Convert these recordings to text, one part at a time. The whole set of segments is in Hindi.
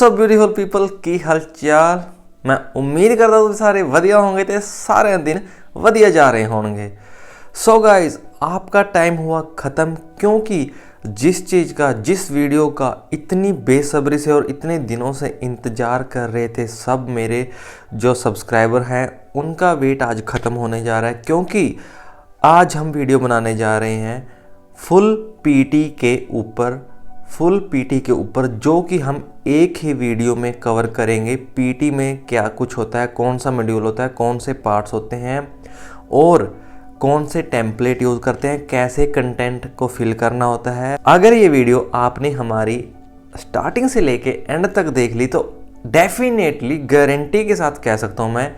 सब ब्यूटीफुल पीपल की हालचाल। मैं उम्मीद करता हूँ सारे वधिया होंगे तो सारे दिन वधिया जा रहे होंगे। सो गाइज, आपका टाइम हुआ ख़त्म, क्योंकि जिस चीज़ का, जिस वीडियो का इतनी बेसब्री से और इतने दिनों से इंतज़ार कर रहे थे सब मेरे जो सब्सक्राइबर हैं, उनका वेट आज ख़त्म होने जा रहा है। क्योंकि आज हम वीडियो बनाने जा रहे हैं फुल पीटी के ऊपर, जो कि हम एक ही वीडियो में कवर करेंगे। पीटी में क्या कुछ होता है, कौन सा मॉड्यूल होता है, कौन से पार्ट्स होते हैं और कौन से टेम्पलेट यूज़ करते हैं, कैसे कंटेंट को फिल करना होता है। अगर ये वीडियो आपने हमारी स्टार्टिंग से लेके एंड तक देख ली तो डेफिनेटली गारंटी के साथ कह सकता हूँ मैं,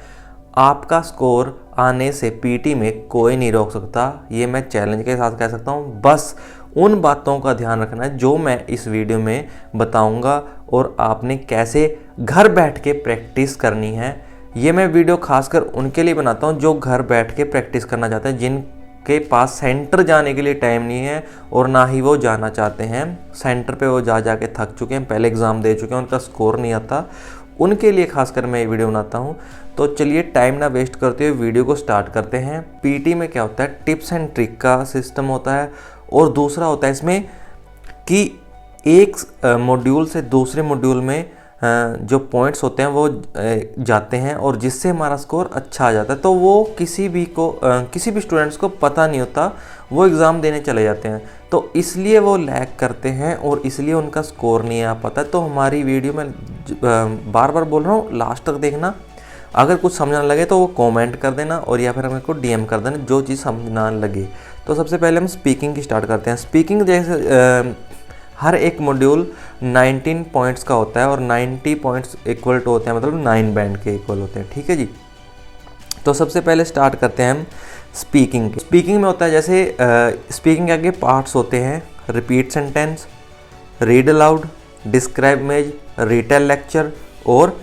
आपका स्कोर आने से पीटी में कोई नहीं रोक सकता। ये मैं चैलेंज के साथ कह सकता हूँ। बस उन बातों का ध्यान रखना है जो मैं इस वीडियो में बताऊंगा और आपने कैसे घर बैठ के प्रैक्टिस करनी है। ये मैं वीडियो खासकर उनके लिए बनाता हूँ जो घर बैठ के प्रैक्टिस करना चाहते हैं, जिनके पास सेंटर जाने के लिए टाइम नहीं है और ना ही वो जाना चाहते हैं सेंटर पे। वो जा के थक चुके हैं, पहले एग्ज़ाम दे चुके हैं, उनका स्कोर नहीं आता। उनके लिए खासकर मैं ये वीडियो बनाता हूँ। तो चलिए टाइम ना वेस्ट करते हुए वीडियो को स्टार्ट करते हैं। पीटी में क्या होता है, टिप्स एंड ट्रिक का सिस्टम होता है और दूसरा होता है इसमें कि एक मॉड्यूल से दूसरे मॉड्यूल में जो पॉइंट्स होते हैं वो जाते हैं और जिससे हमारा स्कोर अच्छा आ जाता है। तो वो किसी भी स्टूडेंट्स को पता नहीं होता, वो एग्ज़ाम देने चले जाते हैं, तो इसलिए वो लैग करते हैं और इसलिए उनका स्कोर नहीं आ पाता। तो हमारी वीडियो में बार बार बोल रहा हूँ, लास्ट तक देखना। अगर कुछ समझ ना लगे तो वो कमेंट कर देना और या फिर मेरे को डीएम कर देना जो चीज़ समझ ना लगे। तो सबसे पहले हम स्पीकिंग की स्टार्ट करते हैं। स्पीकिंग जैसे हर एक मॉड्यूल 19 पॉइंट्स का होता है और 90 पॉइंट्स इक्वल टू होते हैं, मतलब 9 बैंड के इक्वल होते हैं। ठीक है जी। तो सबसे पहले स्टार्ट करते हैं हम स्पीकिंग के। स्पीकिंग में होता है जैसे स्पीकिंग के आगे पार्ट्स होते हैं, repeat sentence, read aloud, describe image, retail lecture और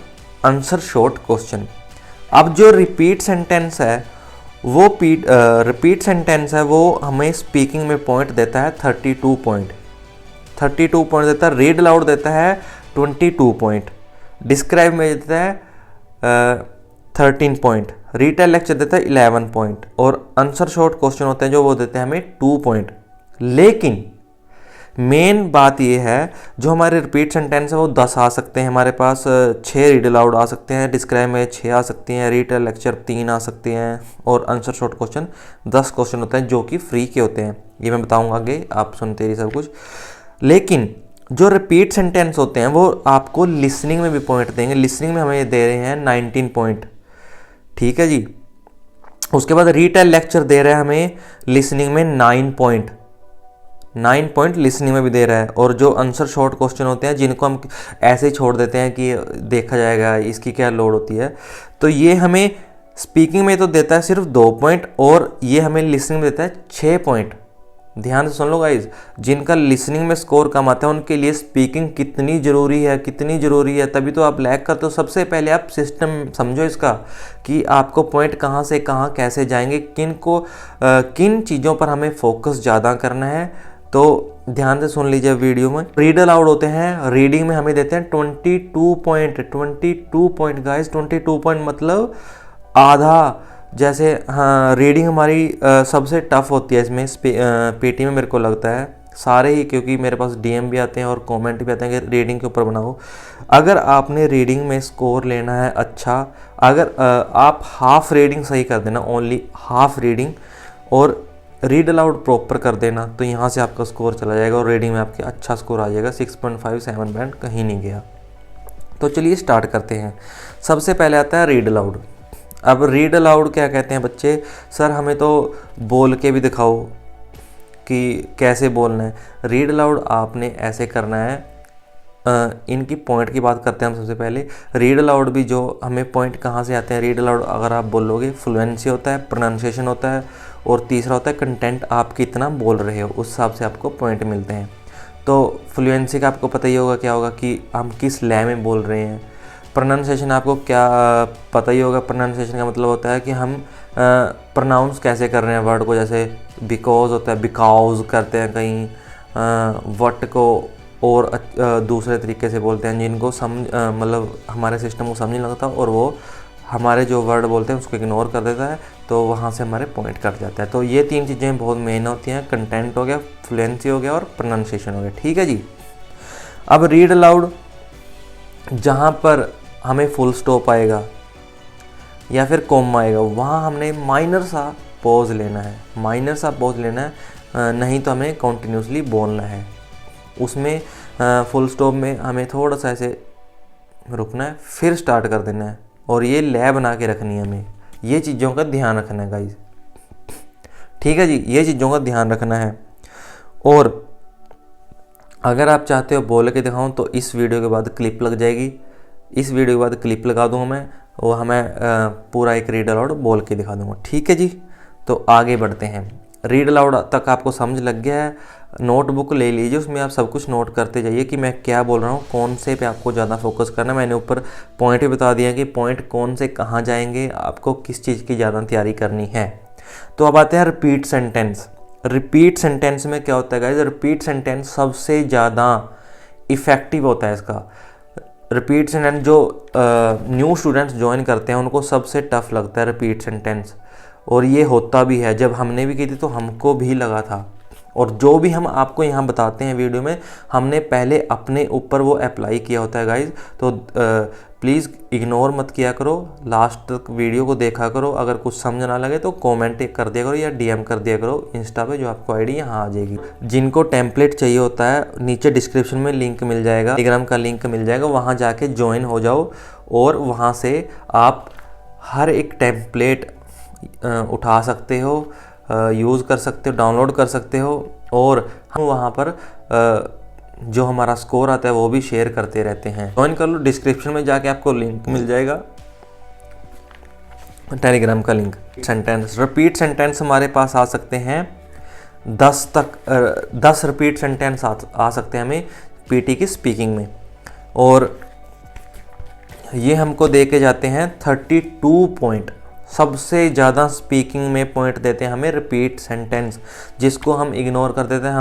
आंसर शॉर्ट क्वेश्चन। अब जो रिपीट सेंटेंस है वो हमें स्पीकिंग में पॉइंट देता है 32 पॉइंट देता है। रीड अलाउड देता है 22 पॉइंट, डिस्क्राइब में देता है 13 पॉइंट, रिटेल लेक्चर देता है 11 पॉइंट और आंसर शॉर्ट क्वेश्चन होते हैं जो वो देते हैं हमें 2 पॉइंट। लेकिन मेन बात ये है, जो हमारे रिपीट सेंटेंस है वो 10 आ सकते हैं हमारे पास, 6 रीड अलाउड आ सकते हैं, डिस्क्राइब में 6 आ सकती हैं, रिटेल लेक्चर 3 आ सकते हैं और आंसर शॉर्ट क्वेश्चन 10 क्वेश्चन होते हैं जो कि फ्री के होते हैं। ये मैं बताऊंगा आगे, आप सुनते रहिए सब कुछ। लेकिन जो रिपीट सेंटेंस होते हैं वो आपको लिसनिंग में भी पॉइंट देंगे। लिसनिंग में हमें दे रहे हैं 19 पॉइंट। ठीक है जी। उसके बाद रिटेल लेक्चर दे रहा है हमें लिसनिंग में 9 पॉइंट लिसनिंग में भी दे रहा है। और जो आंसर शॉर्ट क्वेश्चन होते हैं जिनको हम ऐसे ही छोड़ देते हैं कि देखा जाएगा इसकी क्या लोड होती है, तो ये हमें स्पीकिंग में तो देता है सिर्फ 2 पॉइंट और ये हमें लिसनिंग में देता है 6 पॉइंट। ध्यान से सुन लो गाइज, जिनका लिसनिंग में स्कोर कम आता है उनके लिए स्पीकिंग कितनी ज़रूरी है, तभी तो आप लैग करते हो। सबसे पहले आप सिस्टम समझो इसका कि आपको पॉइंट कहाँ से कहाँ कैसे जाएंगे, किन चीज़ों पर हमें फोकस ज़्यादा करना है। तो ध्यान से सुन लीजिए वीडियो में। रीड अलाउड होते हैं, रीडिंग में हमें देते हैं 22 पॉइंट गाइज। 22 पॉइंट मतलब आधा। जैसे हाँ, रीडिंग हमारी सबसे टफ होती है इसमें पीटी में, मेरे को लगता है सारे ही, क्योंकि मेरे पास डीएम भी आते हैं और कमेंट भी आते हैं कि रीडिंग के ऊपर बनाओ। अगर आपने रीडिंग में स्कोर लेना है अच्छा, अगर आप हाफ रीडिंग सही कर देना, ओनली हाफ रीडिंग, और रीड अलाउड प्रॉपर कर देना, तो यहाँ से आपका स्कोर चला जाएगा और रीडिंग में आपके अच्छा स्कोर आ जाएगा। 6.57 बैंड कहीं नहीं गया। तो चलिए स्टार्ट करते हैं। सबसे पहले आता है रीड अलाउड। अब रीड अलाउड क्या कहते हैं बच्चे, सर हमें तो बोल के भी दिखाओ कि कैसे बोलना है। रीड अलाउड आपने ऐसे करना है। इनकी पॉइंट की बात करते हैं हम सबसे पहले। रीड अलाउड भी जो हमें पॉइंट कहाँ से आते हैं, रीड अलाउड अगर आप बोलोगे, फ्लुएंसी होता है, प्रोनाउंसिएशन होता है और तीसरा होता है कंटेंट, आप कितना बोल रहे हो उस हिसाब से आपको पॉइंट मिलते हैं। तो फ्लुएंसी का आपको पता ही होगा क्या होगा कि हम किस लय में बोल रहे हैं। प्रोनाउंसिएशन आपको क्या पता ही होगा। प्रोनाउंसिएशन का मतलब होता है कि हम प्रोनाउंस कैसे कर रहे हैं वर्ड को। जैसे बिकॉज होता है, बिकॉज करते हैं कहीं, वट को और दूसरे तरीके से बोलते हैं जिनको मतलब हमारे सिस्टम को समझ नहीं लगता और वो हमारे जो वर्ड बोलते हैं उसको इग्नोर कर देता है, तो वहाँ से हमारे पॉइंट कट जाता है। तो ये 3 चीज़ें बहुत मेन होती हैं, कंटेंट हो गया, फ्लुएंसी हो गया और प्रोनाउंसिएशन हो गया। ठीक है जी। अब रीड अलाउड, जहाँ पर हमें फुल स्टॉप आएगा या फिर कॉमा आएगा, वहाँ हमने माइनर सा पॉज लेना है, माइनर सा पॉज लेना है, नहीं तो हमें कॉन्टिन्यूसली बोलना है। उसमें फुल स्टॉप में हमें थोड़ा सा ऐसे रुकना है, फिर स्टार्ट कर देना है, और ये लय बना के रखनी है हमें। ये चीज़ों का ध्यान रखना है गाइज। ठीक है जी, ये चीज़ों का ध्यान रखना है। और अगर आप चाहते हो बोल के दिखाऊं तो इस वीडियो के बाद क्लिप लग जाएगी, इस वीडियो के बाद क्लिप लगा दूँगा मैं, वो हमें पूरा एक रीड अलाउड बोल के दिखा दूँगा। ठीक है जी। तो आगे बढ़ते हैं। रीड अलाउड तक आपको समझ लग गया है, नोटबुक ले लीजिए, उसमें आप सब कुछ नोट करते जाइए कि मैं क्या बोल रहा हूँ, कौन से पे आपको ज़्यादा फोकस करना है। मैंने ऊपर पॉइंट भी बता दिया कि पॉइंट कौन से कहाँ जाएंगे, आपको किस चीज़ की ज़्यादा तैयारी करनी है। तो अब आते हैं रिपीट सेंटेंस। रिपीट सेंटेंस में क्या होता है गाइस, रिपीट सेंटेंस सबसे ज़्यादा इफ़ेक्टिव होता है इसका। रिपीट सेंटेंस जो न्यू स्टूडेंट्स ज्वाइन करते हैं उनको सबसे टफ लगता है रिपीट सेंटेंस, और ये होता भी है। जब हमने भी की थी तो हमको भी लगा था, और जो भी हम आपको यहाँ बताते हैं वीडियो में, हमने पहले अपने ऊपर वो अप्लाई किया होता है गाइज। तो प्लीज़ इग्नोर मत किया करो, लास्ट तक वीडियो को देखा करो। अगर कुछ समझ ना लगे तो कमेंट कर दिया करो या डीएम कर दिया करो इंस्टा पे, जो आपको आईडी यहाँ आ जाएगी। जिनको टेम्पलेट चाहिए होता है, नीचे डिस्क्रिप्शन में लिंक मिल जाएगा, टेलीग्राम का लिंक मिल जाएगा, वहाँ जाके ज्वाइन हो जाओ, और वहाँ से आप हर एक टेम्पलेट उठा सकते हो, यूज़ कर सकते हो, डाउनलोड कर सकते हो, और हम वहाँ पर जो हमारा स्कोर आता है वो भी शेयर करते रहते हैं। ज्वाइन कर लो, डिस्क्रिप्शन में जाके आपको लिंक मिल जाएगा, टेलीग्राम का लिंक। सेंटेंस, रिपीट सेंटेंस हमारे पास आ सकते हैं 10 रिपीट सेंटेंस आ सकते हैं हमें पीटी की स्पीकिंग में, और ये हमको दे के जाते हैं 32 पॉइंट। सबसे ज़्यादा स्पीकिंग में पॉइंट देते हैं हमें रिपीट सेंटेंस, जिसको हम इग्नोर कर देते हैं।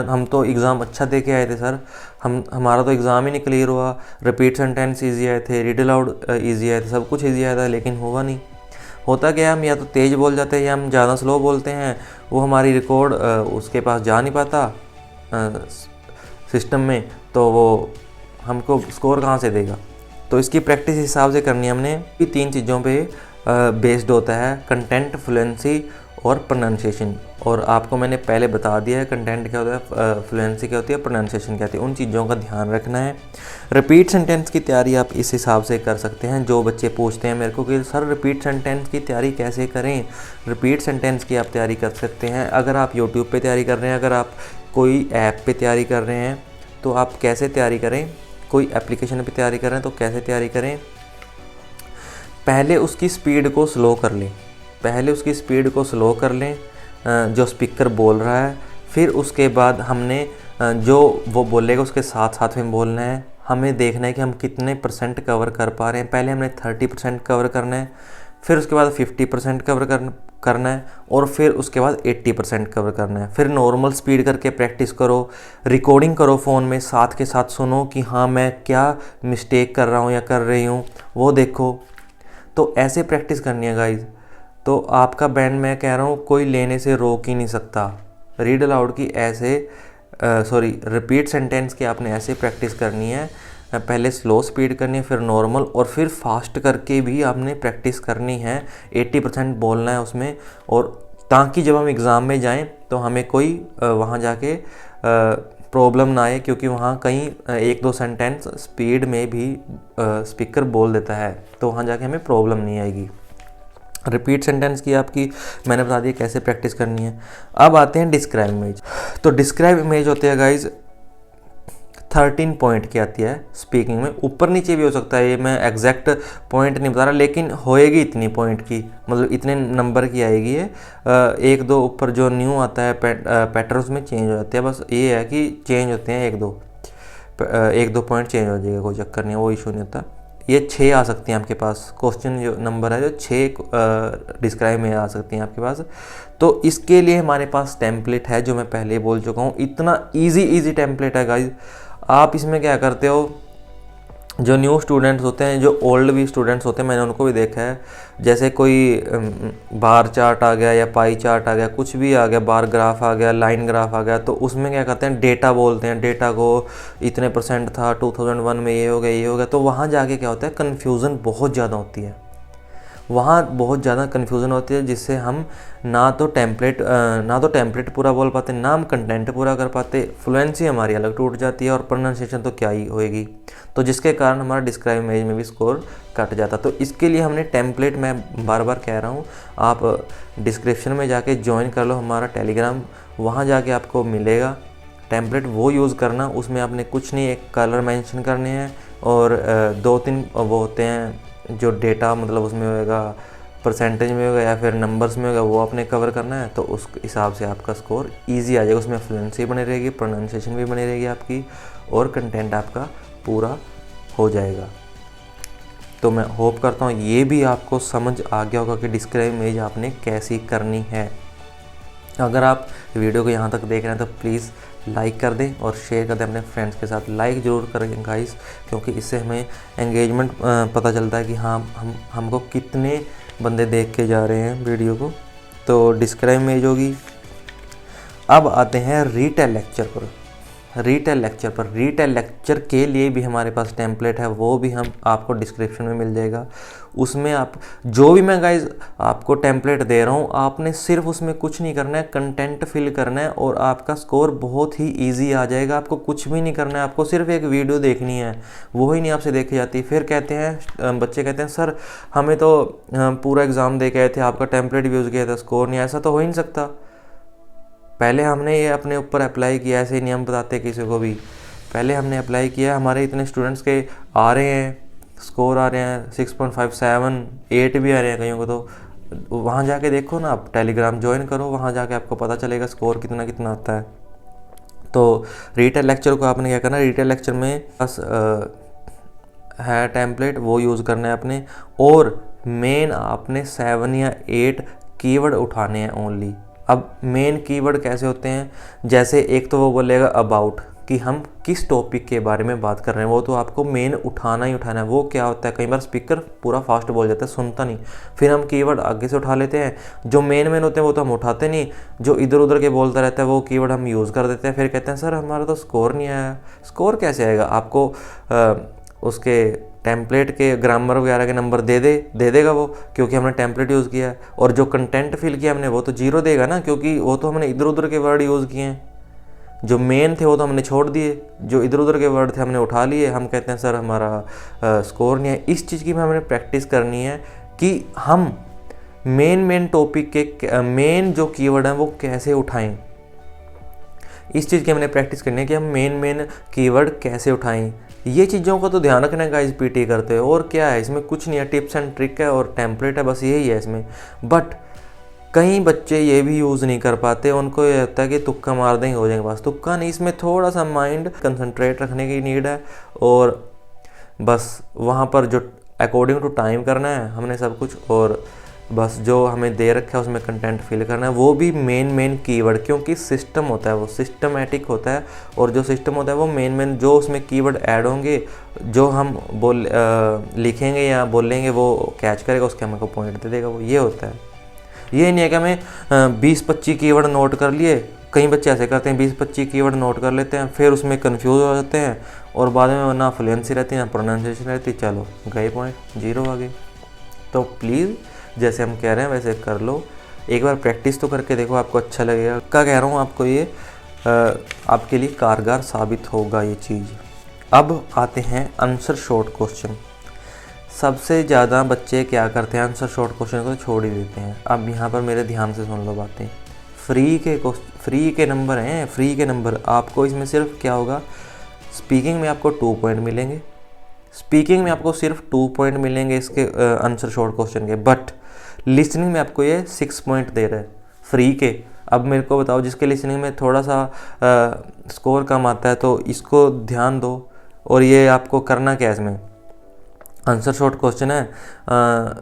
हम तो एग्ज़ाम अच्छा दे के आए थे सर, हमारा तो एग्ज़ाम ही नहीं क्लियर हुआ, रिपीट सेंटेंस ईजी आए थे, रीड अलाउड ईजी आए थे, सब कुछ ईजी आया था, लेकिन हुआ नहीं। होता क्या, हम या तो तेज़ बोल जाते हैं या हम ज़्यादा स्लो बोलते हैं, वो हमारी रिकॉर्ड उसके पास जा नहीं पाता सिस्टम में, तो वो हमको स्कोर कहाँ से देगा। तो इसकी प्रैक्टिस हिसाब से करनी है हमने। 3 चीज़ों पे बेस्ड होता है, कंटेंट, फ्लुएंसी और प्रोनाउंसिएशन। और आपको मैंने पहले बता दिया है कंटेंट क्या होता है, फ्लुएंसी क्या होती है, प्रोनाउंसिएशन क्या होती है। उन चीज़ों का ध्यान रखना है। रिपीट सेंटेंस की तैयारी आप इस हिसाब से कर सकते हैं। जो बच्चे पूछते हैं मेरे को कि सर रिपीट सेंटेंस की तैयारी कैसे करें, रिपीट सेंटेंस की आप तैयारी कर सकते हैं। अगर आप यूट्यूब पर तैयारी कर रहे हैं, अगर आप कोई ऐप पर तैयारी कर रहे हैं, तो आप कैसे तैयारी करें, कोई एप्लीकेशन पर तैयारी कर रहे हैं तो कैसे तैयारी करें। पहले उसकी स्पीड को स्लो कर लें, पहले उसकी स्पीड को स्लो कर लें जो स्पीकर बोल रहा है। फिर उसके बाद हमने जो वो बोलेगा उसके साथ साथ में बोलना है। हमें देखना है कि हम कितने % कवर कर पा रहे हैं। पहले हमने 30% कवर करना है, फिर उसके बाद 50% कवर करना है, और फिर उसके बाद 80% कवर करना है। फिर नॉर्मल स्पीड करके प्रैक्टिस करो, रिकॉर्डिंग करो फ़ोन में, साथ के साथ सुनो कि हाँ मैं क्या मिस्टेक कर रहा हूँ या कर रही हूँ, वो देखो। तो ऐसे प्रैक्टिस करनी है गाइज। तो आपका बैंड, मैं कह रहा हूँ, कोई लेने से रोक ही नहीं सकता। रीड अलाउड की ऐसे रिपीट सेंटेंस की आपने ऐसे प्रैक्टिस करनी है। पहले स्लो स्पीड करनी है, फिर नॉर्मल, और फिर फास्ट करके भी आपने प्रैक्टिस करनी है। 80% बोलना है उसमें, और ताकि जब हम एग्ज़ाम में जाएं तो हमें कोई वहाँ जाके प्रॉब्लम ना आए, क्योंकि वहाँ कहीं 1-2 सेंटेंस स्पीड में भी स्पीकर बोल देता है, तो वहाँ जाके हमें प्रॉब्लम नहीं आएगी। रिपीट सेंटेंस की आपकी मैंने बता दिया कैसे प्रैक्टिस करनी है। अब आते हैं डिस्क्राइब इमेज। तो डिस्क्राइब इमेज होती है गाइज 13 पॉइंट की आती है स्पीकिंग में, ऊपर नीचे भी हो सकता है, ये मैं एग्जैक्ट पॉइंट नहीं बता रहा, लेकिन होएगी इतनी पॉइंट की, मतलब इतने नंबर की आएगी ये। 1-2 ऊपर जो न्यू आता है पैटर्न्स में चेंज हो जाते हैं, बस ये है कि चेंज होते हैं 1-2 पॉइंट चेंज हो जाएगा, कोई चक्कर नहीं है, वो इशू नहीं होता। ये 6 आ सकती हैं आपके पास, क्वेश्चन जो नंबर है जो 6 डिस्क्राइब में आ सकती हैं आपके पास। तो इसके लिए हमारे पास टेम्पलेट है, जो मैं पहले बोल चुका हूँ। इतना ईजी टेम्पलेट है गाइज, आप इसमें क्या करते हो, जो न्यू स्टूडेंट्स होते हैं, जो ओल्ड भी स्टूडेंट्स होते हैं, मैंने उनको भी देखा है, जैसे कोई बार चार्ट आ गया या पाई चार्ट आ गया, कुछ भी आ गया, बार ग्राफ आ गया, लाइन ग्राफ आ गया, तो उसमें क्या करते हैं, डेटा बोलते हैं, डेटा को इतने % था 2001 में, ये हो गया ये हो गया, तो वहाँ जाके क्या होता है, कन्फ्यूज़न बहुत ज़्यादा होती है, वहाँ बहुत ज़्यादा कन्फ्यूज़न होती है, जिससे हम ना तो टेम्पलेट पूरा बोल पाते, ना हम कंटेंट पूरा कर पाते, फ्लुएंसी हमारी अलग टूट जाती है, और प्रोनाउंसिएशन तो क्या ही होएगी, तो जिसके कारण हमारा डिस्क्राइब इमेज में भी स्कोर कट जाता। तो इसके लिए हमने टेम्पलेट, मैं बार बार कह रहा हूँ, आप डिस्क्रिप्शन में जाके ज्वाइन कर लो हमारा टेलीग्राम, वहाँ जाके आपको मिलेगा टेम्पलेट, वो यूज़ करना। उसमें आपने कुछ नहीं, एक कलर मेंशन करने हैं और 2-3 वो होते हैं जो डेटा, मतलब उसमें होएगा परसेंटेज में होगा या फिर नंबर्स में होगा, वो आपने कवर करना है, तो उस हिसाब से आपका स्कोर इजी आ जाएगा। उसमें फ्लुएंसी बनी रहेगी, प्रोनाउंसिएशन भी बनी रहेगी आपकी, और कंटेंट आपका पूरा हो जाएगा। तो मैं होप करता हूँ ये भी आपको समझ आ गया होगा कि डिस्क्राइब इमेज आपने कैसी करनी है। अगर आप वीडियो को यहाँ तक देख रहे हैं तो प्लीज़ लाइक कर दें और शेयर कर दें अपने फ्रेंड्स के साथ। लाइक ज़रूर करें गाइस, क्योंकि इससे हमें एंगेजमेंट पता चलता है कि हाँ हमको कितने बंदे देख के जा रहे हैं वीडियो को। तो डिस्क्राइब इमेज होगी। अब आते हैं रीटेल लेक्चर पर। रीटेल लेक्चर के लिए भी हमारे पास टेम्पलेट है, वो भी हम आपको डिस्क्रिप्शन में मिल जाएगा। उसमें आप जो भी मैं गाइज आपको टेम्पलेट दे रहा हूँ, आपने सिर्फ उसमें कुछ नहीं करना है, कंटेंट फिल करना है और आपका स्कोर बहुत ही इजी आ जाएगा। आपको कुछ भी नहीं करना है, आपको सिर्फ एक वीडियो देखनी है, वो ही नहीं आपसे देखी जाती। फिर कहते हैं बच्चे कहते हैं सर हमें तो पूरा एग्ज़ाम दे के आए थे, आपका टेम्पलेट भी यूज़ किया था, स्कोर नहीं। ऐसा तो हो ही नहीं सकता। पहले हमने ये अपने ऊपर अप्लाई किया, ऐसे नहीं हम बताते किसी को भी। पहले हमने अप्लाई किया, हमारे इतने स्टूडेंट्स के आ रहे हैं, स्कोर आ रहे हैं 6.57, 8 भी आ रहे हैं कईयों को। तो वहाँ जाके देखो ना, आप टेलीग्राम ज्वाइन करो, वहाँ जाके आपको पता चलेगा स्कोर कितना कितना आता है। तो रीटेल लेक्चर को आपने क्या करना है, रीटेल लेक्चर में बस है टेम्पलेट, वो यूज़ करना है आपने। और मेन आपने 7 या 8 कीवर्ड उठाने हैं ओनली। अब मेन कीवर्ड कैसे होते हैं, जैसे एक तो वो बोलेगा अबाउट, कि हम किस टॉपिक के बारे में बात कर रहे हैं, वो तो आपको मेन उठाना ही उठाना है। वो क्या होता है, कई बार स्पीकर पूरा फास्ट बोल जाता है, सुनता नहीं, फिर हम कीवर्ड आगे से उठा लेते हैं। जो मेन होते हैं वो तो हम उठाते नहीं, जो इधर उधर के बोलता रहता है वो कीवर्ड हम यूज़ कर देते हैं। फिर कहते हैं सर हमारा तो स्कोर नहीं आया। स्कोर कैसे आएगा, आपको उसके टेम्पलेट के ग्रामर वगैरह के नंबर दे देगा वो, क्योंकि हमने टेम्पलेट यूज़ किया है। और जो कंटेंट फिल किया हमने वो तो 0 देगा ना, क्योंकि वो तो हमने इधर उधर के वर्ड यूज़ किए हैं। जो मेन थे वो तो हमने छोड़ दिए, जो इधर उधर के वर्ड थे हमने उठा लिए। हम कहते हैं सर हमारा स्कोर नहीं है। इस चीज़ की हमें प्रैक्टिस करनी है कि हम मेन टॉपिक के मेन जो कीवर्ड हैं वो कैसे उठाएं। इस चीज़ की हमने प्रैक्टिस करनी है कि हम मेन कीवर्ड कैसे उठाएं। ये चीज़ों का तो ध्यान रखना है गाइस पीटी करते हो। और क्या है इसमें, कुछ नहीं है, टिप्स एंड ट्रिक है और टेम्पलेट है, बस यही है इसमें। बट कई बच्चे ये भी यूज़ नहीं कर पाते, उनको ये होता है कि तुक्का मार देंगे हो जाएंगे। बस तुक्का नहीं, इसमें थोड़ा सा माइंड कंसंट्रेट रखने की नीड है। और बस वहाँ पर जो अकॉर्डिंग टू टाइम करना है हमने सब कुछ, और बस जो हमें दे रखा है उसमें कंटेंट फिल करना है, वो भी मेन कीवर्ड, क्योंकि सिस्टम होता है वो सिस्टमेटिक होता है। और जो सिस्टम होता है वो मेन जो उसमें कीवर्ड ऐड होंगे, जो हम लिखेंगे या बोलेंगे वो कैच करेगा, उसके हमको पॉइंट दे देगा वो। ये होता है, ये नहीं है कि हमें 20-25 कीवर्ड नोट कर लिए। कई बच्चे ऐसे करते हैं, 20-25 कीवर्ड नोट कर लेते हैं, फिर उसमें कंफ्यूज हो जाते हैं और बाद में ना फ्लुएंसी रहती है ना प्रोनाउंसिएशन रहती, चलो गए पॉइंट 0 आ गए। तो प्लीज़ जैसे हम कह रहे हैं वैसे कर लो, एक बार प्रैक्टिस तो करके देखो, आपको अच्छा लगेगा। क्या कह रहा हूँ आपको, ये आपके लिए कारगर साबित होगा ये चीज़। अब आते हैं आंसर शॉर्ट क्वेश्चन। सबसे ज़्यादा बच्चे क्या करते हैं, आंसर शॉर्ट क्वेश्चन को छोड़ ही देते हैं। अब यहाँ पर मेरे ध्यान से सुन लो बातें। फ्री के नंबर हैं, फ्री के नंबर। आपको इसमें सिर्फ क्या होगा, स्पीकिंग में आपको 2 पॉइंट मिलेंगे, स्पीकिंग में आपको सिर्फ 2 पॉइंट मिलेंगे इसके आंसर शॉर्ट क्वेश्चन के। बट लिसनिंग में आपको ये 6 पॉइंट दे रहा है फ्री के। अब मेरे को बताओ, जिसके लिसनिंग में थोड़ा सा स्कोर कम आता है तो इसको ध्यान दो। और ये आपको करना क्या है, इसमें आंसर शॉर्ट क्वेश्चन है,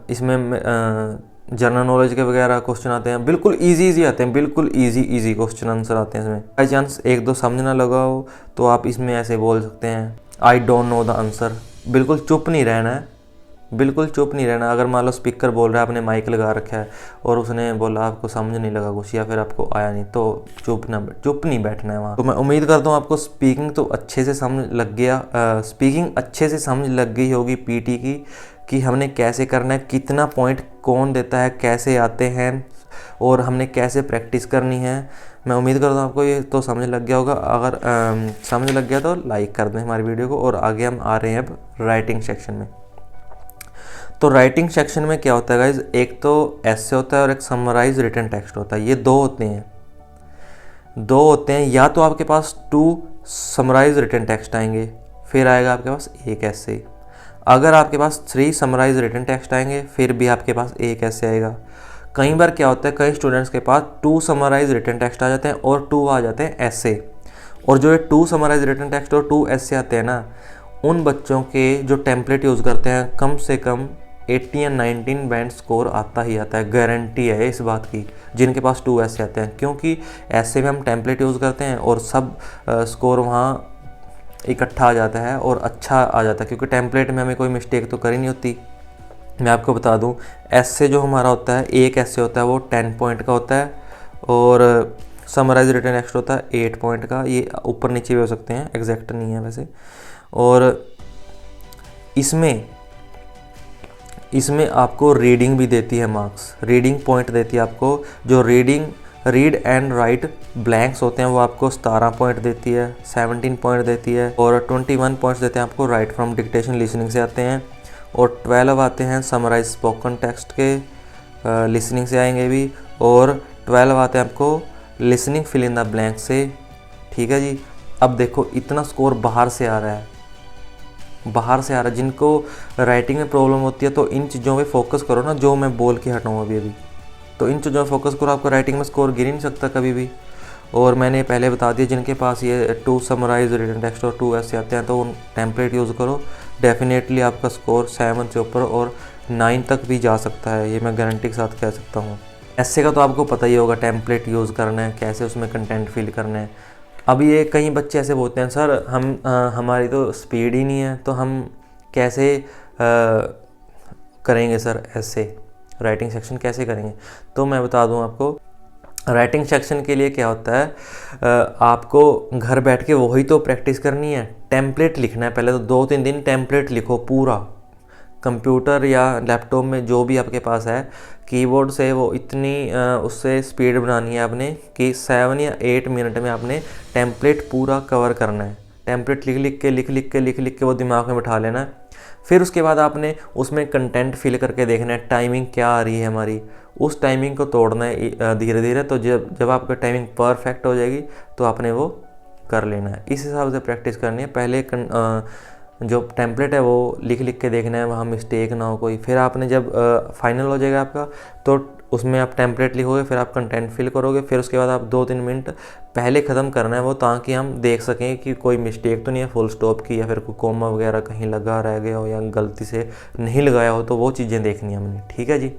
इसमें जनरल नॉलेज के वगैरह क्वेश्चन आते हैं, बिल्कुल इजी आते हैं, बिल्कुल इजी क्वेश्चन आंसर आते हैं इसमें। बाई चांस एक दो समझ ना लगा हो तो आप इसमें ऐसे बोल सकते हैं I don't know the answer. बिल्कुल चुप नहीं रहना है, बिल्कुल चुप नहीं रहना। अगर मान लो स्पीकर बोल रहा है, आपने माइक लगा रखा है और उसने बोला आपको समझ नहीं लगा कुछ या फिर आपको आया नहीं, तो चुप नहीं बैठना है वहाँ। तो मैं उम्मीद करता हूँ आपको स्पीकिंग तो अच्छे से समझ लग गया, स्पीकिंग अच्छे से समझ लग गई होगी पीटी की, कि हमने कैसे करना है, कितना पॉइंट कौन देता है, कैसे आते हैं और हमने कैसे प्रैक्टिस करनी है। मैं उम्मीद करता हूँ आपको ये तो समझ लग गया होगा। अगर समझ लग गया तो लाइक कर दें हमारी वीडियो को। और आगे हम आ रहे हैं अब राइटिंग सेक्शन में। तो राइटिंग सेक्शन में क्या होता है गाइज, एक तो एसे होता है और एक समराइज रिटन टेक्स्ट होता है। ये दो होते हैं। या तो आपके पास 2 समराइज रिटन टेक्स्ट आएंगे, फिर आएगा आपके पास एक ऐसे। अगर आपके पास 3 समराइज रिटन टेक्स्ट आएंगे, फिर भी आपके पास एक ऐसे आएगा। कई बार क्या होता है, कई स्टूडेंट्स के पास 2 समराइज रिटन टेक्स्ट आ जाते हैं और 2 आ जाते हैं ऐसे। और जो ये 2 समराइज रिटन टेक्स्ट और 2 ऐसे आते हैं ना, उन बच्चों के जो टेम्पलेट यूज़ करते हैं कम से कम 80 या 19 बैंड स्कोर आता ही आता है, गारंटी है इस बात की, जिनके पास 2 ऐसे आते हैं। क्योंकि ऐसे में हम टेम्पलेट यूज़ करते हैं और सब स्कोर वहाँ इकट्ठा आ जाता है और अच्छा आ जाता है, क्योंकि टेम्पलेट में हमें कोई मिस्टेक तो करी नहीं होती। मैं आपको बता दूं, ऐसे जो हमारा होता है, एक ऐसे होता है वो 10 पॉइंट का होता है और समराइज रिटन टेक्स्ट होता है 8 पॉइंट का। ये ऊपर नीचे भी हो सकते हैं, एग्जैक्ट नहीं है वैसे। और इसमें आपको रीडिंग भी देती है मार्क्स, रीडिंग पॉइंट देती है आपको। जो रीड एंड राइट ब्लैंक्स होते हैं वो आपको 17 पॉइंट देती है, 17 पॉइंट देती है। और 21 पॉइंट्स देते हैं आपको राइट फ्रॉम डिक्टेशन लिसनिंग से आते हैं। और 12 आते हैं समराइज स्पोकन टेक्स्ट के, लिसनिंग से आएंगे भी। और 12 आते हैं आपको listening fill in the blank से। ठीक है जी। अब देखो इतना स्कोर बाहर से आ रहा है। जिनको राइटिंग में प्रॉब्लम होती है तो इन चीज़ों पे फोकस करो ना, जो मैं बोल के हटाऊँ अभी। तो इन चीज़ों पे फोकस करो, आपको राइटिंग में स्कोर गिर ही नहीं सकता कभी भी। और मैंने पहले बता दिया, जिनके पास ये 2 समराइज रिटन टेक्स्ट और 2 ऐसे आते हैं तो उन टेम्पलेट यूज़ करो, डेफिनेटली आपका स्कोर 7 से ऊपर और 9 तक भी जा सकता है, ये मैं गारंटी के साथ कह सकता हूँ। ऐसे का तो आपको पता ही होगा, टेम्पलेट यूज़ करना है, कैसे उसमें कंटेंट फिल करना है। अब ये कई बच्चे ऐसे बोलते हैं सर हमारी तो स्पीड ही नहीं है, तो हम कैसे करेंगे सर ऐसे राइटिंग सेक्शन कैसे करेंगे। तो मैं बता दूं आपको, राइटिंग सेक्शन के लिए क्या होता है, आपको घर बैठ के वही तो प्रैक्टिस करनी है, टेम्पलेट लिखना है। पहले तो 2-3 दिन टेम्पलेट लिखो पूरा, कंप्यूटर या लैपटॉप में जो भी आपके पास है, कीबोर्ड से वो इतनी उससे स्पीड बनानी है आपने कि 7 या 8 मिनट में आपने टेम्पलेट पूरा कवर करना है। टेम्पलेट लिख के वो दिमाग में बिठा लेना है। फिर उसके बाद आपने उसमें कंटेंट फिल करके देखना है, टाइमिंग क्या आ रही है हमारी, उस टाइमिंग को तोड़ना है धीरे धीरे। तो जब आपका टाइमिंग परफेक्ट हो जाएगी तो आपने वो कर लेना है। इस हिसाब से प्रैक्टिस करनी है। पहले जो टेम्पलेट है वो लिख के देखना है, वहाँ मिस्टेक ना हो कोई। फिर आपने जब फाइनल हो जाएगा आपका, तो उसमें आप टेम्पलेट लिखोगे, फिर आप कंटेंट फिल करोगे। फिर उसके बाद आप 2-3 मिनट पहले ख़त्म करना है वो, ताकि हम देख सकें कि कोई मिस्टेक तो नहीं है फुल स्टॉप की, या फिर कोई कोमा वगैरह कहीं लगा रह गया हो या गलती से नहीं लगाया हो, तो वो चीज़ें देखनी है हमने। ठीक है जी।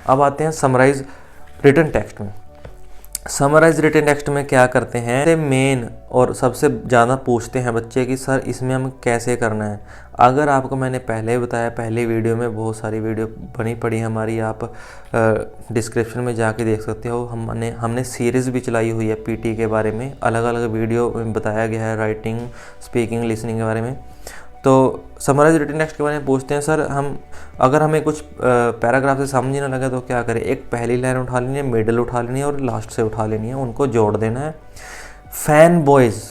अब आते हैं समराइज रिटन टेक्स्ट में। समराइज रिटन टेक्स्ट में क्या करते हैं, मेन और सबसे ज़्यादा पूछते हैं बच्चे कि सर इसमें हम कैसे करना है। अगर आपको मैंने पहले ही बताया, पहले वीडियो में बहुत सारी वीडियो बनी पड़ी हमारी, आप डिस्क्रिप्शन में जाके देख सकते हो। हमने सीरीज़ भी चलाई हुई है पीटी के बारे में, अलग अलग वीडियो में बताया गया है राइटिंग, स्पीकिंग, लिसनिंग के बारे में। तो समराइज रिटन टेक्स्ट के बारे में पूछते हैं सर अगर हमें कुछ पैराग्राफ से समझ ही ना लगे तो क्या करें। एक पहली लाइन उठा लेनी है, मिडिल उठा लेनी है और लास्ट से उठा लेनी है, उनको जोड़ देना है। फैन बॉयज़,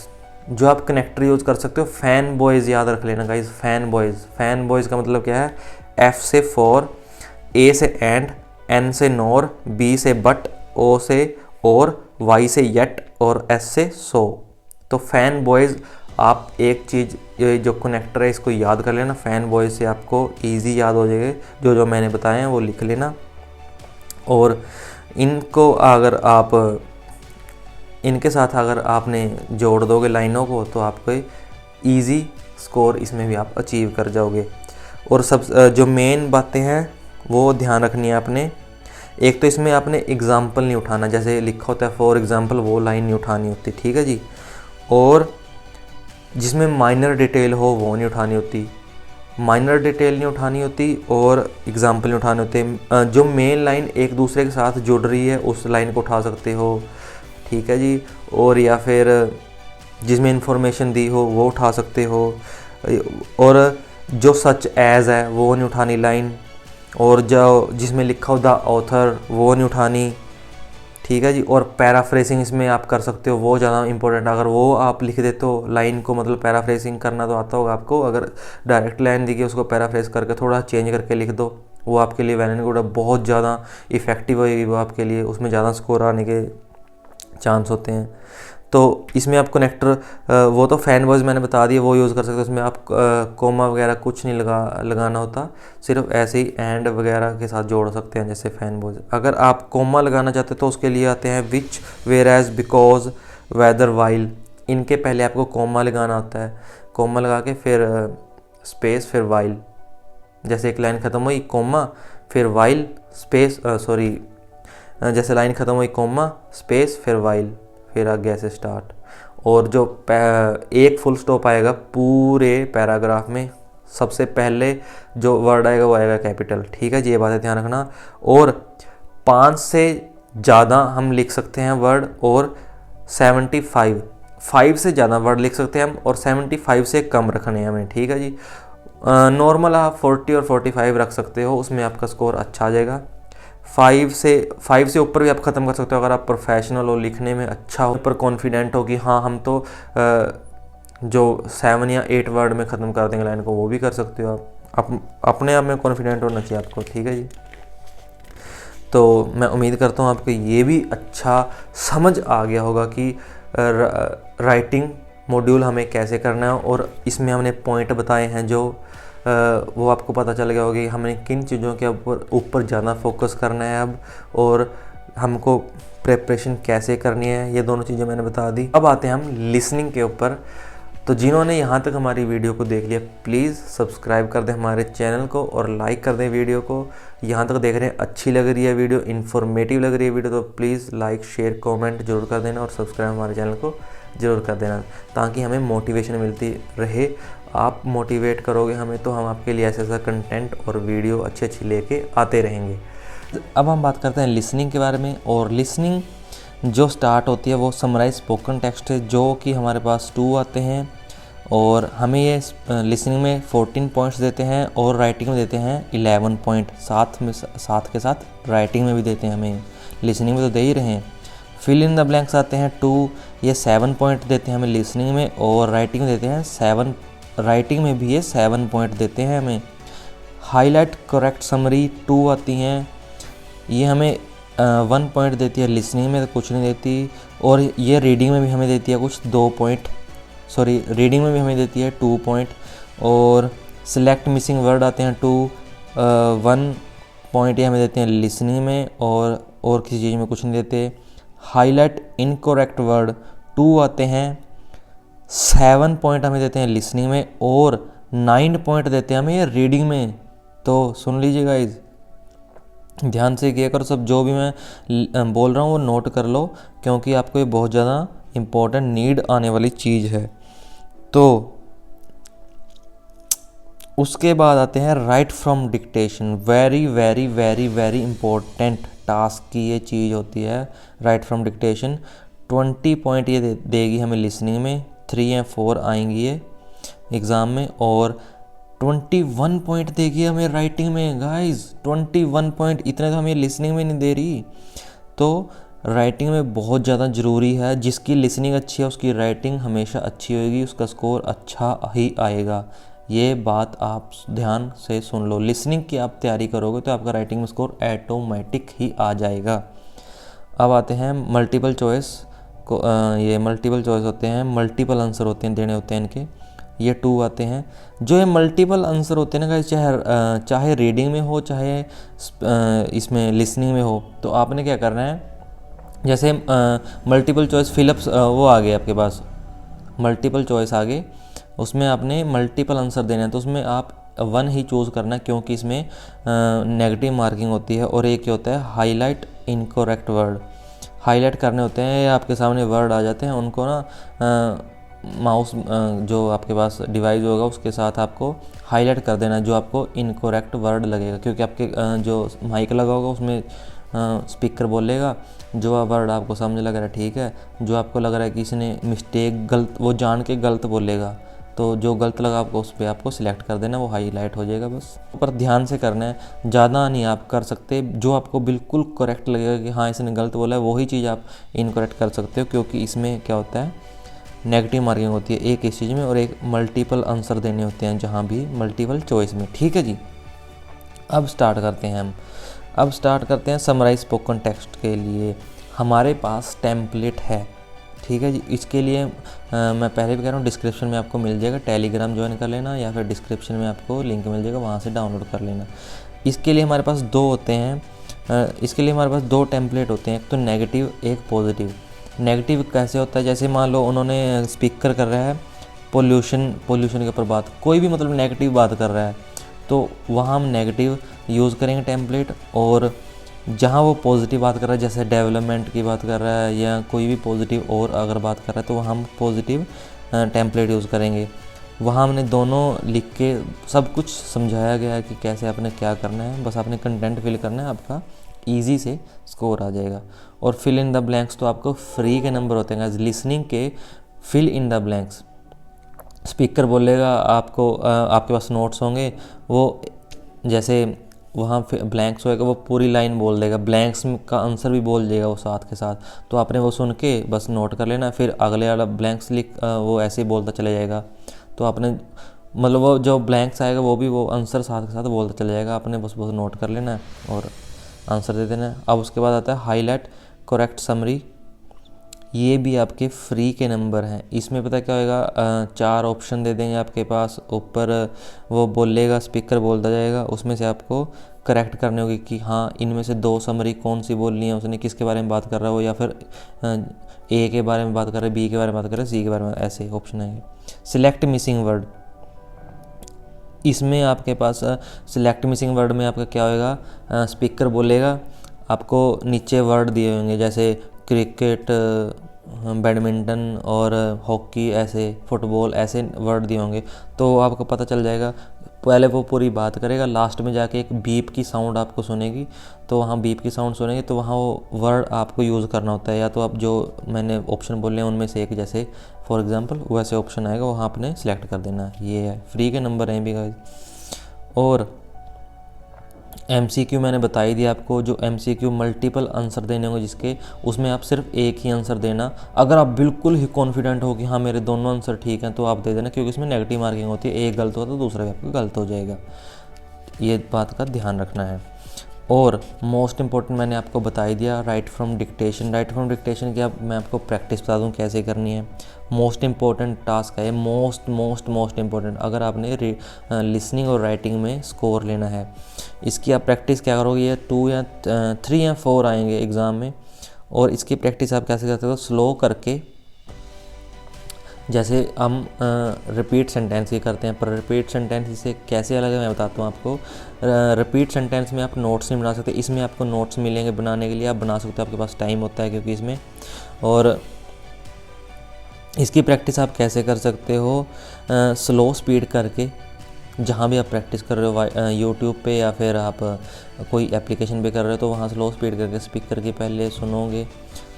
जो आप कनेक्टर यूज़ कर सकते हो, फैन बॉयज़ याद रख लेना गाइज। फैन बॉयज़ का मतलब क्या है, एफ से फॉर, ए से एंड, एन से नॉर, बी से बट, ओ से और, वाई से येट और एस से सो। तो फैन बॉयज़, आप एक चीज़ ये जो कनेक्टर है इसको याद कर लेना, फैन बॉयज़ से आपको इजी याद हो जाएगा। जो मैंने बताए हैं वो लिख लेना। और इनको अगर आप इनके साथ अगर आपने जोड़ दोगे लाइनों को, तो आपको इजी स्कोर इसमें भी आप अचीव कर जाओगे। और सब जो मेन बातें हैं वो ध्यान रखनी है आपने, एक तो इसमें आपने एग्जाम्पल नहीं उठाना, जैसे लिखा होता है फॉर एग्जाम्पल, वो लाइन नहीं उठानी होती, ठीक है जी। और जिसमें माइनर डिटेल हो वो नहीं उठानी होती, माइनर डिटेल नहीं उठानी होती और एग्जाम्पल नहीं उठाने होते। जो मेन लाइन एक दूसरे के साथ जुड़ रही है उस लाइन को उठा सकते हो, ठीक है जी। और या फिर जिसमें इंफॉर्मेशन दी हो वो उठा सकते हो, और जो सच एज है वो नहीं उठानी लाइन, और जो जिसमें लिखा हो द ऑथर वो नहीं उठानी, ठीक है जी। और पैराफ्रेसिंग इसमें आप कर सकते हो, वो ज़्यादा इंपॉर्टेंट। अगर वो आप लिख देते हो लाइन को, मतलब पैराफ्रेसिंग करना तो आता होगा आपको, अगर डायरेक्ट लाइन दी गई उसको पैराफ्रेस करके थोड़ा चेंज करके लिख दो, वो आपके लिए वेल एंड गुड है, बहुत ज़्यादा इफेक्टिव होगी वो आपके लिए, उसमें ज़्यादा स्कोर आने के चांस होते हैं। तो इसमें आप कनेक्टर वो तो फैन बॉयज़ मैंने बता दिया वो यूज़ कर सकते हो, उसमें आप कोमा वगैरह कुछ नहीं लगाना होता, सिर्फ ऐसे ही एंड वगैरह के साथ जोड़ सकते हैं जैसे फैन बॉयज़। अगर आप कोमा लगाना चाहते हो तो उसके लिए आते हैं which, whereas, because, whether, while, इनके पहले आपको कोमा लगाना होता है, कोमा लगा के फिर स्पेस फिर वाइल, जैसे एक लाइन ख़त्म हुई कोमा फिर वाइल स्पेस जैसे लाइन ख़त्म हुई कोमा स्पेस फिर वाइल, फिर आगे ऐसे स्टार्ट। और जो एक फुल स्टॉप आएगा पूरे पैराग्राफ में, सबसे पहले जो वर्ड आएगा वो आएगा कैपिटल, ठीक है जी, ये बातें ध्यान रखना। और 5 से ज़्यादा हम लिख सकते हैं वर्ड, और 5 से ज़्यादा वर्ड लिख सकते हैं हम, और 75 से कम रखने हैं हमें, ठीक है जी। नॉर्मल आप 40 और 45 रख सकते हो, उसमें आपका स्कोर अच्छा आ जाएगा। 5 से ऊपर भी आप ख़त्म कर सकते हो अगर आप प्रोफेशनल हो, लिखने में अच्छा हो, पर कॉन्फिडेंट हो कि हाँ हम तो जो 7 या 8 वर्ड में ख़त्म कर देंगे लाइन को, वो भी कर सकते हो आप अपने आप में कॉन्फिडेंट होना चाहिए आपको, ठीक है जी। तो मैं उम्मीद करता हूँ आपको ये भी अच्छा समझ आ गया होगा कि राइटिंग मॉड्यूल हमें कैसे करना है, और इसमें हमने पॉइंट बताए हैं जो वो आपको पता चल गया होगा कि हमें किन चीज़ों के ऊपर ज़्यादा फोकस करना है अब, और हमको प्रिपरेशन कैसे करनी है, ये दोनों चीज़ें मैंने बता दी। अब आते हैं हम लिसनिंग के ऊपर। तो जिन्होंने यहाँ तक हमारी वीडियो को देख लिया प्लीज़ सब्सक्राइब कर दें हमारे चैनल को और लाइक कर दें वीडियो को। यहाँ तक देख रहे हैं अच्छी लग रही है वीडियो, इन्फॉर्मेटिव लग रही है वीडियो, तो प्लीज़ लाइक शेयर कमेंट जरूर कर देना, और सब्सक्राइब हमारे चैनल को ज़रूर कर देना, ताकि हमें मोटिवेशन मिलती रहे। आप मोटिवेट करोगे हमें तो हम आपके लिए ऐसा कंटेंट और वीडियो अच्छी लेके आते रहेंगे। अब हम बात करते हैं लिसनिंग के बारे में। और लिसनिंग जो स्टार्ट होती है वो समराइज स्पोकन टेक्स्ट है, जो कि हमारे पास 2 आते हैं, और हमें ये लिसनिंग में 14 पॉइंट्स देते हैं और राइटिंग में देते हैं 11 पॉइंट, साथ के साथ राइटिंग में भी देते हैं हमें, लिसनिंग में तो दे ही रहे हैं। फिल इन द ब्लैंक्स आते हैं 2, ये 7 पॉइंट देते हैं हमें लिसनिंग में, और राइटिंग में देते हैं 7, राइटिंग में भी ये 7 पॉइंट देते हैं हमें। हाईलाइट करेक्ट समरी 2 आती हैं, ये हमें 1 पॉइंट देती है, लिसनिंग में तो कुछ नहीं देती, और ये रीडिंग में भी हमें देती है कुछ 2 पॉइंट, रीडिंग में भी हमें देती है 2 पॉइंट। और सिलेक्ट मिसिंग वर्ड आते हैं 2, 1 पॉइंट ये हमें देते हैं लिसनिंग में, और किसी चीज़ में कुछ नहीं देते। हाईलाइट इनकरेक्ट वर्ड 2 आते हैं, 7 पॉइंट हमें देते हैं लिसनिंग में, और 9 पॉइंट देते हैं हमें रीडिंग में। तो सुन लीजिए गाइज, ध्यान से किया करो, सब जो भी मैं बोल रहा हूँ वो नोट कर लो, क्योंकि आपको ये बहुत ज़्यादा इम्पोर्टेंट नीड आने वाली चीज़ है। तो उसके बाद आते हैं right from dictation, very very very very important task की ये चीज़ होती है राइट फ्रॉम डिक्टेशन। 20 पॉइंट ये देगी हमें लिसनिंग में, 3 या 4 आएंगी ये एग्ज़ाम में, और 21 पॉइंट देगी हमें राइटिंग में। गाइस 21 पॉइंट, इतने तो हमें लिसनिंग में नहीं दे रही। तो राइटिंग में बहुत ज़्यादा ज़रूरी है, जिसकी लिसनिंग अच्छी है उसकी राइटिंग हमेशा अच्छी होगी, उसका स्कोर अच्छा ही आएगा। ये बात आप ध्यान से सुन लो, लिसनिंग की आप तैयारी करोगे तो आपका राइटिंग में स्कोर ऑटोमेटिक ही आ जाएगा। अब आते हैं मल्टीपल चॉइस को, ये मल्टीपल चॉइस होते हैं, मल्टीपल आंसर होते हैं, देने होते हैं इनके, ये 2 आते हैं। जो ये मल्टीपल आंसर होते हैं ना गाइस, चाहे रीडिंग में हो चाहे इसमें लिसनिंग में हो, तो आपने क्या करना है, जैसे मल्टीपल चॉइस फिलअप्स वो आ गए आपके पास, मल्टीपल चॉइस आ गए, उसमें आपने मल्टीपल आंसर देना है, तो उसमें आप वन ही चूज़ करना है, क्योंकि इसमें नेगेटिव मार्किंग होती है। और एक क्या होता है, हाईलाइट इनकरेक्ट वर्ड, हाईलाइट करने होते हैं या आपके सामने वर्ड आ जाते हैं, उनको ना माउस जो आपके पास डिवाइस होगा उसके साथ आपको हाईलाइट कर देना जो आपको इनकरेक्ट वर्ड लगेगा, क्योंकि आपके जो माइक लगा होगा उसमें स्पीकर बोलेगा जो वर्ड आपको समझ लग रहा है, ठीक है। जो आपको लग रहा है कि इसने मिस्टेक गलत, वो जान के गलत बोलेगा, तो जो गलत लगा आपको उस पर आपको सिलेक्ट कर देना, वो हाईलाइट हो जाएगा बस। पर ध्यान से करना है, ज़्यादा नहीं आप कर सकते। जो आपको बिल्कुल करेक्ट लगेगा कि हाँ इसने गलत बोला है, वही चीज़ आप इनकरेक्ट कर सकते हो, क्योंकि इसमें क्या होता है, नेगेटिव मार्किंग होती है एक इस चीज़ में, और एक मल्टीपल आंसर देने होते हैं जहाँ भी मल्टीपल चॉइस में, ठीक है जी। अब स्टार्ट करते हैं समराइज स्पोकन टेक्स्ट के लिए हमारे पास टेम्पलेट है, ठीक है जी। इसके लिए मैं पहले भी कह रहा हूँ, डिस्क्रिप्शन में आपको मिल जाएगा, टेलीग्राम ज्वाइन कर लेना या फिर डिस्क्रिप्शन में आपको लिंक मिल जाएगा, वहाँ से डाउनलोड कर लेना। इसके लिए हमारे पास दो टेम्पलेट होते हैं, एक तो नेगेटिव एक पॉजिटिव। नेगेटिव कैसे होता है, जैसे मान लो उन्होंने स्पीकर कर रहा है पोल्यूशन के ऊपर बात, कोई भी मतलब नेगेटिव बात कर रहा है, तो वहाँ हम नेगेटिव यूज़ करेंगे टेम्पलेट। और जहाँ वो पॉजिटिव बात कर रहा है, जैसे डेवलपमेंट की बात कर रहा है या कोई भी पॉजिटिव और अगर बात कर रहा है, तो वहाँ हम पॉजिटिव टेम्पलेट यूज़ करेंगे। वहाँ हमने दोनों लिख के सब कुछ समझाया गया है कि कैसे आपने क्या करना है, बस आपने कंटेंट फिल करना है, आपका ईजी से स्कोर आ जाएगा। और फिल इन द ब्लैंक्स तो आपको फ्री के नंबर होते हैं, लिसनिंग के fill in the blanks. Speaker बोलेगा आपको, आपके पास नोट्स होंगे, वो जैसे वहाँ ब्लैंक्स होएगा वो पूरी लाइन बोल देगा, ब्लैंक्स का आंसर भी बोल देगा वो साथ के साथ, तो आपने वो सुन के बस नोट कर लेना, फिर अगले वाला ब्लैंक्स वो ऐसे ही बोलता चला जाएगा। तो आपने मतलब वो जो ब्लैंक्स आएगा वो भी वो आंसर साथ के साथ बोलता चला जाएगा, आपने बस नोट कर लेना है और आंसर दे देना है। अब उसके बाद आता है हाईलाइट करेक्ट समरी, ये भी आपके फ्री के नंबर हैं। इसमें पता क्या होगा, 4 ऑप्शन दे देंगे आपके पास, ऊपर वो बोलेगा, स्पीकर बोलता जाएगा, उसमें से आपको करेक्ट करने होगी कि हाँ इनमें से 2 समरी कौन सी बोलनी है, उसने किसके बारे में बात कर रहा हो, या फिर ए के बारे में बात कर रहे हैं, बी के बारे में बात कर रहे हैं, सी के बारे में, ऐसे ऑप्शन आएंगे। सिलेक्ट मिसिंग वर्ड, इसमें आपके पास सिलेक्ट मिसिंग वर्ड में आपका क्या होगा, स्पीकर बोलेगा, आपको नीचे वर्ड दिए होंगे जैसे क्रिकेट, बैडमिंटन और हॉकी, ऐसे फुटबॉल, ऐसे वर्ड दिए होंगे, तो आपको पता चल जाएगा। पहले वो पूरी बात करेगा, लास्ट में जाके एक बीप की साउंड आपको सुनेगी, तो वहाँ बीप की साउंड सुनेगी, तो वहाँ वो वर्ड आपको यूज़ करना होता है, या तो आप जो मैंने ऑप्शन बोले हैं उनमें से एक, जैसे फॉर एग्जांपल वैसे ऑप्शन आएगा, वहाँ आपने सेलेक्ट कर देना है। ये है, फ्री के नंबर हैं भी गाइस। और MCQ मैंने बताई दिया आपको, जो MCQ मल्टीपल आंसर देने होंगे जिसके, उसमें आप सिर्फ एक ही आंसर देना। अगर आप बिल्कुल ही कॉन्फिडेंट हो कि हाँ मेरे दोनों आंसर ठीक हैं, तो आप दे देना, क्योंकि इसमें नेगेटिव मार्किंग होती है, एक गलत होगा तो दूसरा भी आपका गलत हो जाएगा, ये बात का ध्यान रखना है। और मोस्ट इंपॉर्टेंट मैंने आपको बता ही दिया, right from dictation. Right from dictation की अब मैं आपको प्रैक्टिस बता दूँ कैसे करनी है। मोस्ट इंपॉर्टेंट टास्क है, मोस्ट इंपॉर्टेंट, अगर आपने लिसनिंग और राइटिंग में स्कोर लेना है। इसकी आप प्रैक्टिस क्या करोगे, ये 2 या 3 या 4 आएंगे एग्ज़ाम में, और इसकी प्रैक्टिस आप कैसे करते हो, स्लो करके, जैसे हम रिपीट सेंटेंस ही करते हैं, पर रिपीट सेंटेंस से कैसे अलग है मैं बताता हूँ आपको। रिपीट सेंटेंस में आप नोट्स नहीं बना सकते, इसमें आपको नोट्स मिलेंगे बनाने के लिए, आप बना सकते हो, आपके पास टाइम होता है क्योंकि इसमें। और इसकी प्रैक्टिस आप कैसे कर सकते हो, स्लो स्पीड करके, जहाँ भी आप प्रैक्टिस कर रहे हो, यूट्यूब पे या फिर आप कोई एप्लीकेशन पे कर रहे हो, तो वहाँ स्लो स्पीड करके स्पीकर की पहले सुनोगे,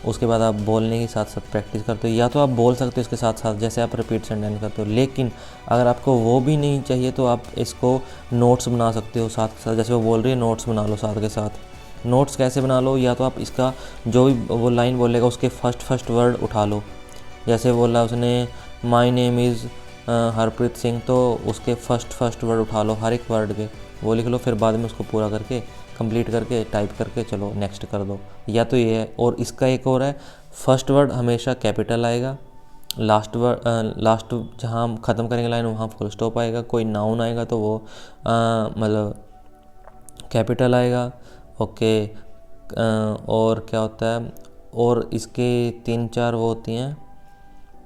उसके बाद आप बोलने के साथ साथ प्रैक्टिस करते हो, या तो आप बोल सकते हो इसके साथ साथ जैसे आप रिपीट सेंटेंस करते हो। लेकिन अगर आपको वो भी नहीं चाहिए तो आप इसको नोट्स बना सकते हो साथ के साथ, जैसे वो बोल रही है नोट्स बना लो साथ के साथ। नोट्स कैसे बना लो, या तो आप इसका जो भी वो लाइन बोलेगा उसके फर्स्ट वर्ड उठा लो, जैसे बोला उसने my name is Harpreet Singh, तो उसके फर्स्ट वर्ड उठा लो, हर एक वर्ड के वो लिख लो, फिर बाद में उसको पूरा करके कंप्लीट करके टाइप करके चलो नेक्स्ट कर दो। या तो ये है, और इसका एक और है, फर्स्ट वर्ड हमेशा कैपिटल आएगा, लास्ट जहाँ हम ख़त्म करेंगे लाइन वहाँ फुल स्टॉप आएगा, कोई नाउन आएगा तो वो मतलब कैपिटल आएगा, ओके। और क्या होता है, और इसके 3-4 वो होती हैं,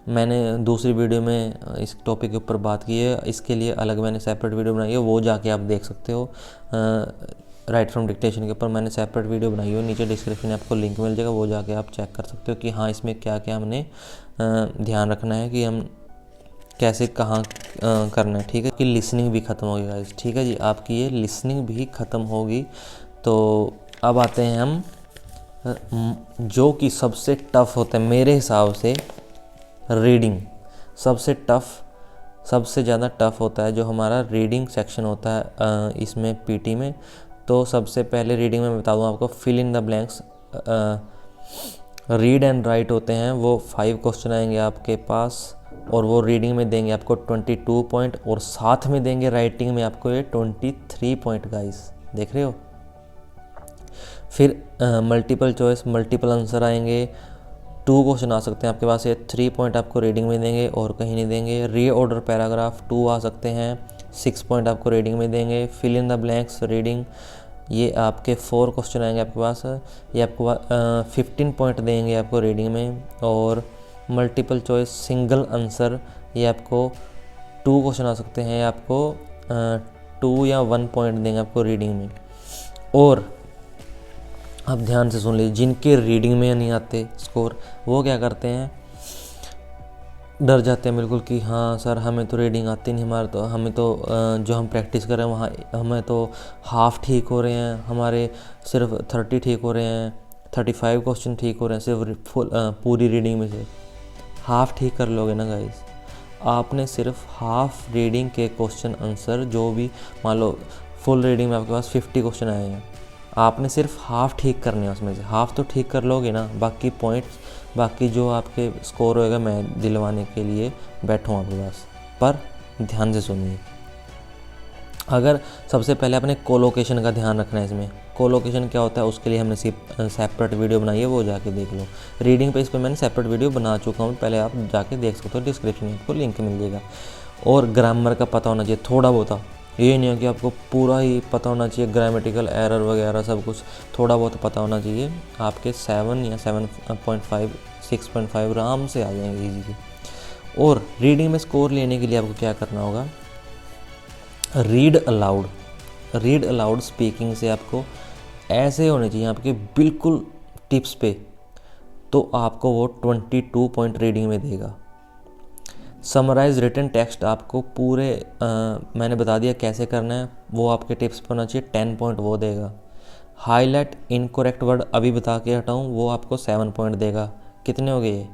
मैंने दूसरी वीडियो में इस टॉपिक के ऊपर बात की है, इसके लिए अलग मैंने सेपरेट वीडियो बनाई है, वो जाके आप देख सकते हो। राइट फ्रॉम डिक्टेशन के ऊपर मैंने सेपरेट वीडियो बनाई है, नीचे डिस्क्रिप्शन में आपको लिंक मिल जाएगा, वो जाके आप चेक कर सकते हो कि हाँ इसमें क्या क्या हमने ध्यान रखना है कि हम कैसे कहाँ करना है। ठीक है कि लिसनिंग भी ख़त्म होगी गाइस। ठीक है जी, आपकी ये लिसनिंग भी ख़त्म होगी। तो अब आते हैं हम जो कि सबसे टफ़ होता है मेरे हिसाब से, रीडिंग सबसे टफ़, सबसे ज़्यादा टफ़ होता है जो हमारा रीडिंग सेक्शन होता है इसमें पीटी में। तो सबसे पहले रीडिंग में बता दूँ आपको, fill in the blanks, read and write होते हैं, वो 5 क्वेश्चन आएंगे आपके पास, और वो रीडिंग में देंगे आपको 22 पॉइंट, और साथ में देंगे राइटिंग में आपको ये 23 पॉइंट गाइस, देख रहे हो। फिर मल्टीपल चॉइस, मल्टीपल आंसर आएंगे, 2 क्वेश्चन आ सकते हैं आपके पास, ये 3 पॉइंट आपको रीडिंग में देंगे और कहीं नहीं देंगे। री ऑर्डर पैराग्राफ 2 आ सकते हैं, 6 पॉइंट आपको रीडिंग में देंगे। Fill in the blanks reading, ये आपके 4 क्वेश्चन आएंगे आपके पास, ये आपको 15 पॉइंट देंगे आपको रीडिंग में। और मल्टीपल चॉइस सिंगल आंसर, ये आपको 2 क्वेश्चन आ सकते हैं, आपको 2 या 1 पॉइंट देंगे आपको रीडिंग में। और आप ध्यान से सुन लीजिए, जिनके रीडिंग में नहीं आते स्कोर, वो क्या करते हैं, डर जाते हैं बिल्कुल कि हाँ सर हमें तो रीडिंग आती नहीं, हमारे तो हमें तो जो हम प्रैक्टिस कर रहे हैं वहाँ हमें तो हाफ ठीक हो रहे हैं, हमारे सिर्फ 30 ठीक हो रहे हैं, 35 क्वेश्चन ठीक हो रहे हैं सिर्फ पूरी रीडिंग में से। हाफ ठीक कर लोगे ना गाइस, आपने सिर्फ हाफ रीडिंग के क्वेश्चन आंसर, जो भी मान लो फुल रीडिंग में आपके पास 50 क्वेश्चन आए हैं, आपने सिर्फ हाफ ठीक करने हैं, उसमें से हाफ तो ठीक कर लोगे ना, बाकी पॉइंट्स, बाकी जो आपके स्कोर होएगा मैं दिलवाने के लिए बैठूँ आपके पास। पर ध्यान से सुनिए, अगर सबसे पहले अपने कोलोकेशन का ध्यान रखना है। इसमें कोलोकेशन क्या होता है उसके लिए हमने सेपरेट वीडियो बनाई है, वो जाके देख लो। रीडिंग पे इस पर मैंने सेपरेट वीडियो बना चुका हूँ, पहले आप जाके देख सकते हो, डिस्क्रिप्शन में आपको लिंक मिल जाएगा। और ग्रामर का पता होना चाहिए थोड़ा बहुत, ये नहीं है कि आपको पूरा ही पता होना चाहिए, ग्रामेटिकल एरर वगैरह सब कुछ थोड़ा बहुत पता होना चाहिए। आपके 7 या 7.5 6.5 आराम से आ जाएंगे इजी से। और रीडिंग में स्कोर लेने के लिए आपको क्या करना होगा, read aloud, read aloud speaking से आपको ऐसे होने चाहिए आपके बिल्कुल टिप्स पे, तो आपको वो 22 पॉइंट रीडिंग में देगा। समराइज रिटन टेक्स्ट आपको पूरे मैंने बता दिया कैसे करना है, वो आपके टिप्स पर होना चाहिए, 10 पॉइंट वो देगा। हाईलाइट इनकरेक्ट वर्ड अभी बता के हटाऊँ, वो आपको 7 पॉइंट देगा। कितने हो गए ये,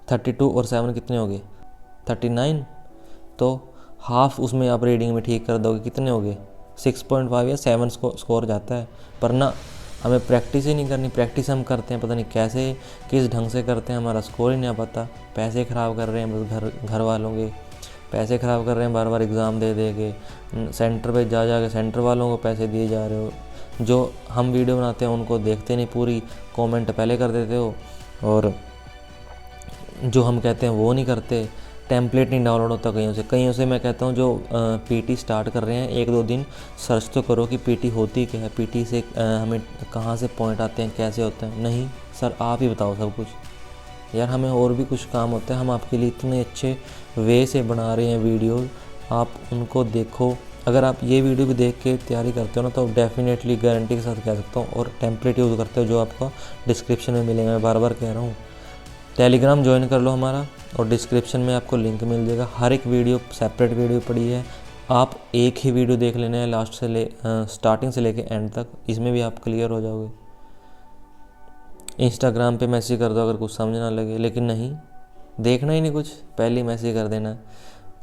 32 और 7 कितने हो गए, 39। तो हाफ उसमें आप रीडिंग में ठीक कर दोगे, कितने हो गए, 6.5 या 7 स्कोर जाता है। पर ना, हमें प्रैक्टिस ही नहीं करनी, प्रैक्टिस हम करते हैं पता नहीं कैसे, किस ढंग से करते हैं, हमारा स्कोर ही नहीं आ पाता। पैसे ख़राब कर रहे हैं बस घर वालों के, पैसे ख़राब कर रहे हैं बार बार एग्ज़ाम दे दे के, सेंटर पे जा जा के सेंटर वालों को पैसे दिए जा रहे हो, जो हम वीडियो बनाते हैं उनको देखते नहीं पूरी, कमेंट पहले कर देते हो, और जो हम कहते हैं वो नहीं करते। टेम्पलेट नहीं डाउनलोड होता कईयों से मैं कहता हूँ जो पीटी स्टार्ट कर रहे हैं 1-2 दिन सर्च तो करो कि पीटी होती क्या है, पीटी से हमें कहाँ से पॉइंट आते हैं, कैसे होते हैं। नहीं सर आप ही बताओ सब कुछ, यार हमें और भी कुछ काम होता है, हम आपके लिए इतने अच्छे वे से बना रहे हैं वीडियो, आप उनको देखो। अगर आप ये वीडियो भी देख के तैयारी करते हो ना, तो डेफिनेटली गारंटी के साथ कह सकता हूँ, और टेम्पलेट यूज़ करते हो जो आपको डिस्क्रिप्शन में मिलेगा, मैं बार बार कह रहा हूँ। टेलीग्राम ज्वाइन कर लो हमारा, और डिस्क्रिप्शन में आपको लिंक मिल जाएगा। हर एक वीडियो सेपरेट वीडियो पड़ी है, आप एक ही वीडियो देख लेना है लास्ट से स्टार्टिंग से लेके एंड तक, इसमें भी आप क्लियर हो जाओगे। इंस्टाग्राम पे मैसेज कर दो अगर कुछ समझ ना लगे, लेकिन नहीं, देखना ही नहीं कुछ, पहले ही मैसेज कर देना।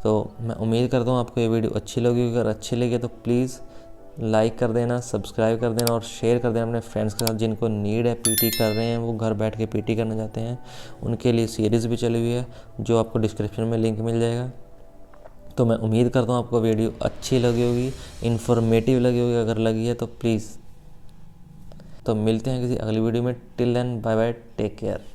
तो मैं उम्मीद करता हूँ आपको ये वीडियो अच्छी लगी, अगर अच्छी लगे तो प्लीज़ लाइक कर देना, सब्सक्राइब कर देना और शेयर कर देना अपने फ्रेंड्स के साथ, जिनको नीड है, पीटी कर रहे हैं, वो घर बैठ के पीटी करना चाहते हैं, उनके लिए सीरीज़ भी चली हुई है जो आपको डिस्क्रिप्शन में लिंक मिल जाएगा। तो मैं उम्मीद करता हूँ आपको वीडियो अच्छी लगी होगी, इन्फॉर्मेटिव लगी होगी, अगर लगी है तो प्लीज़। तो मिलते हैं किसी अगली वीडियो में, till then bye bye, take care.